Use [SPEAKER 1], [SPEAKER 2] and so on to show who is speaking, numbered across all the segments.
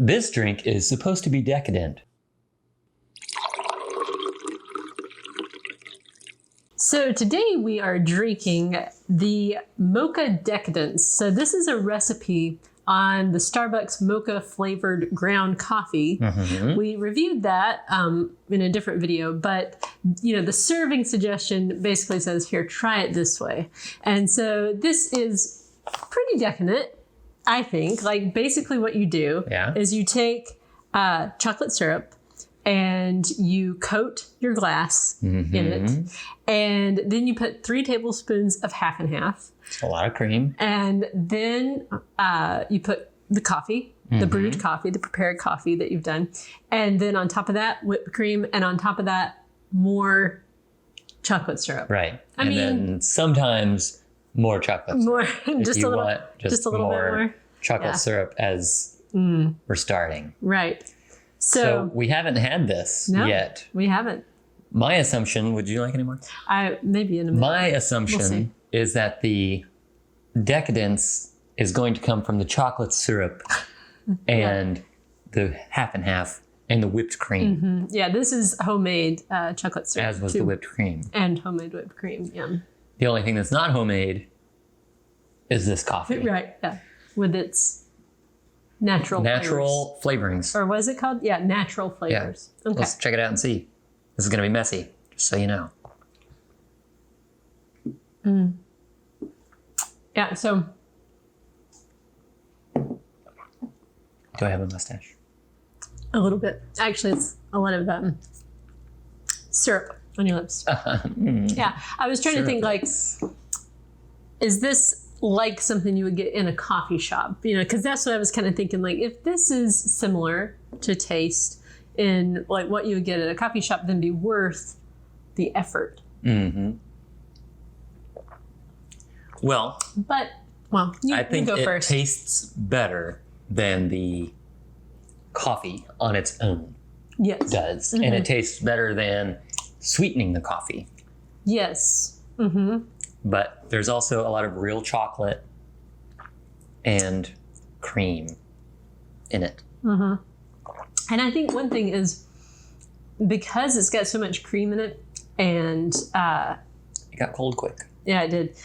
[SPEAKER 1] This drink is supposed to be decadent.
[SPEAKER 2] So today we are drinking the Mocha Decadence. So this is a recipe on the Starbucks Mocha Flavored Ground Coffee.
[SPEAKER 1] Mm-hmm.
[SPEAKER 2] We reviewed that in a different video, but the serving suggestion basically says, here, try it this way. And so this is pretty decadent, I think. Like basically what you do is you take chocolate syrup and you coat your glass in it. And then you put 3 tablespoons of half and half.
[SPEAKER 1] It's a lot of cream.
[SPEAKER 2] And then you put the coffee, the brewed coffee, the prepared coffee that you've done. And then on top of that, whipped cream. And on top of that, more chocolate syrup.
[SPEAKER 1] Right. Then sometimes more chocolate syrup.
[SPEAKER 2] More, just a little bit more.
[SPEAKER 1] Chocolate syrup as we're starting.
[SPEAKER 2] Right.
[SPEAKER 1] So we haven't had this yet.
[SPEAKER 2] We haven't.
[SPEAKER 1] My assumption, would you like any more?
[SPEAKER 2] Maybe in a minute.
[SPEAKER 1] My assumption is that the decadence is going to come from the chocolate syrup and the half and half and the whipped cream.
[SPEAKER 2] Mm-hmm. Yeah, this is homemade chocolate syrup.
[SPEAKER 1] As was the whipped cream.
[SPEAKER 2] And homemade whipped cream, yeah.
[SPEAKER 1] The only thing that's not homemade is this coffee.
[SPEAKER 2] Right, yeah. With its natural
[SPEAKER 1] flavorings.
[SPEAKER 2] Or what is it called? Yeah, natural flavors.
[SPEAKER 1] Yeah.
[SPEAKER 2] Okay.
[SPEAKER 1] Let's check it out and see. This is going to be messy, just so you know.
[SPEAKER 2] Yeah, so.
[SPEAKER 1] Do I have a mustache?
[SPEAKER 2] A little bit. Actually, it's a lot of syrup on your lips. Yeah, I was trying to think, like, is this like something you would get in a coffee shop? Because that's what I was kind of thinking. Like, if this is similar to taste in like what you would get at a coffee shop, then be worth the effort.
[SPEAKER 1] Mm-hmm. Well,
[SPEAKER 2] you
[SPEAKER 1] I think
[SPEAKER 2] go
[SPEAKER 1] it
[SPEAKER 2] first.
[SPEAKER 1] tastes better than the coffee on its own does. And it tastes better than sweetening the coffee.
[SPEAKER 2] Yes.
[SPEAKER 1] But there's also a lot of real chocolate and cream in it.
[SPEAKER 2] And I think one thing is, because it's got so much cream in it, and
[SPEAKER 1] it got cold quick.
[SPEAKER 2] Yeah, it did.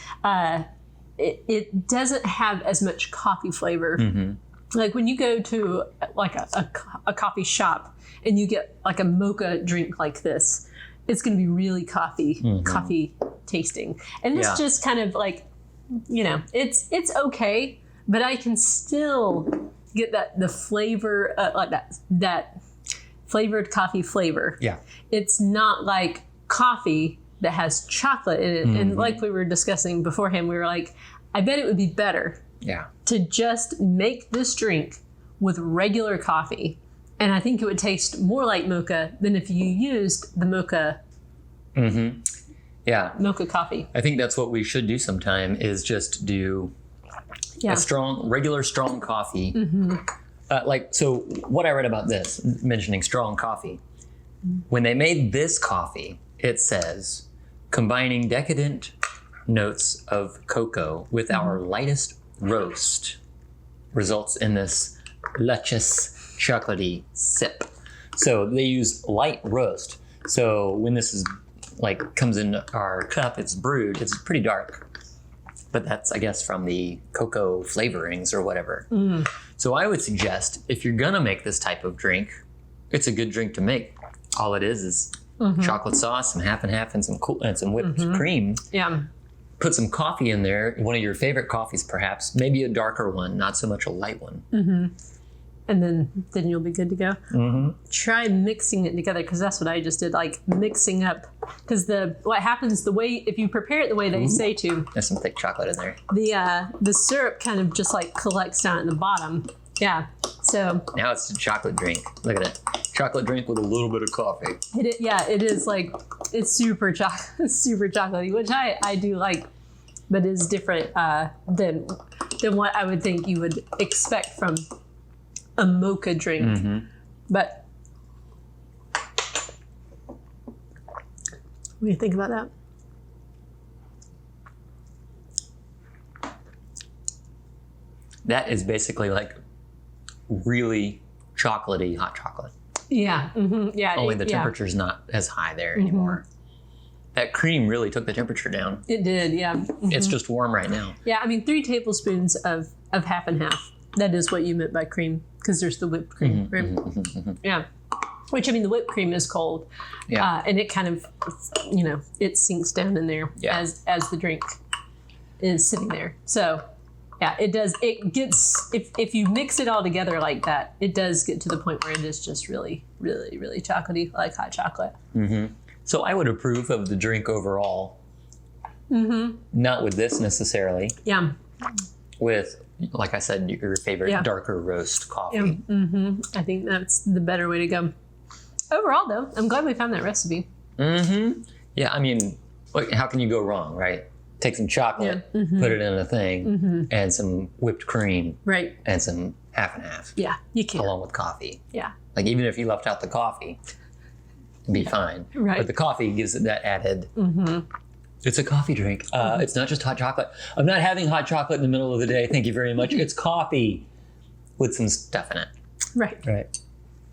[SPEAKER 2] It doesn't have as much coffee flavor. Like when you go to like a coffee shop and you get like a mocha drink like this, it's going to be really coffee tasting. And this just kind of like, it's okay, but I can still get the flavor, like that flavored coffee flavor.
[SPEAKER 1] Yeah.
[SPEAKER 2] It's not like coffee that has chocolate in it. And like we were discussing beforehand, we were like, I bet it would be better to just make this drink with regular coffee. And I think it would taste more like mocha than if you used the mocha.
[SPEAKER 1] Yeah.
[SPEAKER 2] Mocha coffee.
[SPEAKER 1] I think that's what we should do sometime, is just do a regular strong coffee. So what I read about this, mentioning strong coffee, when they made this coffee, it says, combining decadent notes of cocoa with our lightest roast results in this luscious chocolatey sip. So they use light roast. So when this is comes in our cup, it's brewed, it's pretty dark. But that's, I guess, from the cocoa flavorings or whatever. So I would suggest, if you're gonna make this type of drink, it's a good drink to make. All it is chocolate sauce and half and some whipped cream.
[SPEAKER 2] Yeah.
[SPEAKER 1] Put some coffee in there, one of your favorite coffees perhaps, maybe a darker one, not so much a light one.
[SPEAKER 2] And then you'll be good to go. Try mixing it together, because that's what I just did, like mixing up. Because what happens, if you prepare it the way they say to,
[SPEAKER 1] there's some thick chocolate in there.
[SPEAKER 2] The syrup kind of just like collects down at the bottom. Yeah. So
[SPEAKER 1] now it's a chocolate drink. Look at it, chocolate drink with a little bit of coffee.
[SPEAKER 2] It is like, it's super chocolatey, which I do like, but is different than what I would think you would expect from a mocha drink. But what do you think about that?
[SPEAKER 1] That is basically like really chocolatey hot chocolate.
[SPEAKER 2] Yeah. Yeah.
[SPEAKER 1] Only the temperature's not as high there anymore. That cream really took the temperature down.
[SPEAKER 2] It did, yeah.
[SPEAKER 1] It's just warm right now.
[SPEAKER 2] Yeah, I mean, 3 tablespoons of half and half. That is what you meant by cream, because there's the whipped cream, right? Yeah. Which, I mean, the whipped cream is cold.
[SPEAKER 1] Yeah.
[SPEAKER 2] And it kind of, it sinks down in there as the drink is sitting there. So, yeah, it does. It gets, if you mix it all together like that, it does get to the point where it is just really, really, really chocolatey, like hot chocolate.
[SPEAKER 1] So I would approve of the drink overall. Not with this necessarily.
[SPEAKER 2] Yeah.
[SPEAKER 1] With, like I said, your favorite darker roast coffee.
[SPEAKER 2] I think that's the better way to go. Overall, though, I'm glad we found that recipe.
[SPEAKER 1] Yeah, I mean, how can you go wrong, right? Take some chocolate, put it in a thing, and some whipped cream.
[SPEAKER 2] Right.
[SPEAKER 1] And some half and half.
[SPEAKER 2] Yeah, you can.
[SPEAKER 1] Along with coffee.
[SPEAKER 2] Yeah.
[SPEAKER 1] Like, even if you left out the coffee, it'd be fine.
[SPEAKER 2] Right.
[SPEAKER 1] But the coffee gives it that added... It's a coffee drink. It's not just hot chocolate. I'm not having hot chocolate in the middle of the day. Thank you very much. It's coffee with some stuff in it.
[SPEAKER 2] Right.
[SPEAKER 1] Right.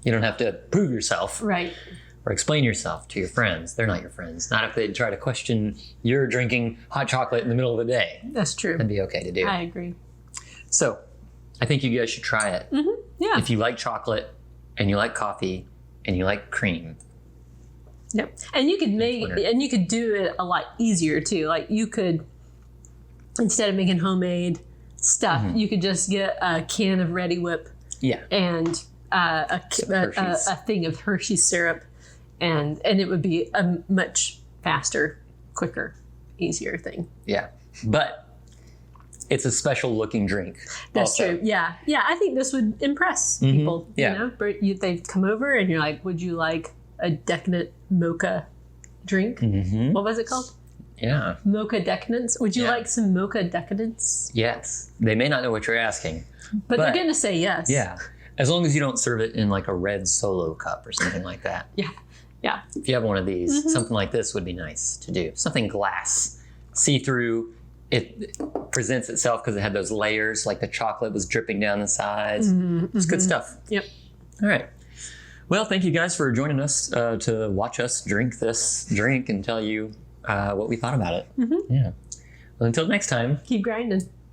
[SPEAKER 1] You don't have to prove yourself.
[SPEAKER 2] Right.
[SPEAKER 1] Or explain yourself to your friends. They're not your friends. Not if they try to question you're drinking hot chocolate in the middle of the day.
[SPEAKER 2] That's true.
[SPEAKER 1] That'd be okay to do.
[SPEAKER 2] I agree.
[SPEAKER 1] So, I think you guys should try it.
[SPEAKER 2] Yeah.
[SPEAKER 1] If you like chocolate and you like coffee and you like cream.
[SPEAKER 2] Yep. And you could do it a lot easier too. Like, you could, instead of making homemade stuff, you could just get a can of Ready Whip.
[SPEAKER 1] Yeah.
[SPEAKER 2] And a thing of Hershey's syrup, and it would be a much faster, quicker, easier thing.
[SPEAKER 1] Yeah. But it's a special looking drink.
[SPEAKER 2] That's true. Yeah. Yeah. I think this would impress people.
[SPEAKER 1] Yeah.
[SPEAKER 2] They've come over and you're like, would you like a decadent mocha drink? What was it called?
[SPEAKER 1] Yeah.
[SPEAKER 2] Mocha Decadence. Would you like some Mocha Decadence?
[SPEAKER 1] Yes. They may not know what you're asking.
[SPEAKER 2] But they're going to say yes.
[SPEAKER 1] Yeah. As long as you don't serve it in like a red Solo cup or something like that.
[SPEAKER 2] Yeah. Yeah.
[SPEAKER 1] If you have one of these, something like this would be nice to do. Something glass, see-through. It presents itself because it had those layers, like the chocolate was dripping down the sides. It's good stuff.
[SPEAKER 2] Yep.
[SPEAKER 1] All right. Well, thank you guys for joining us to watch us drink this drink and tell you what we thought about it. Yeah. Well, until next time.
[SPEAKER 2] Keep grinding.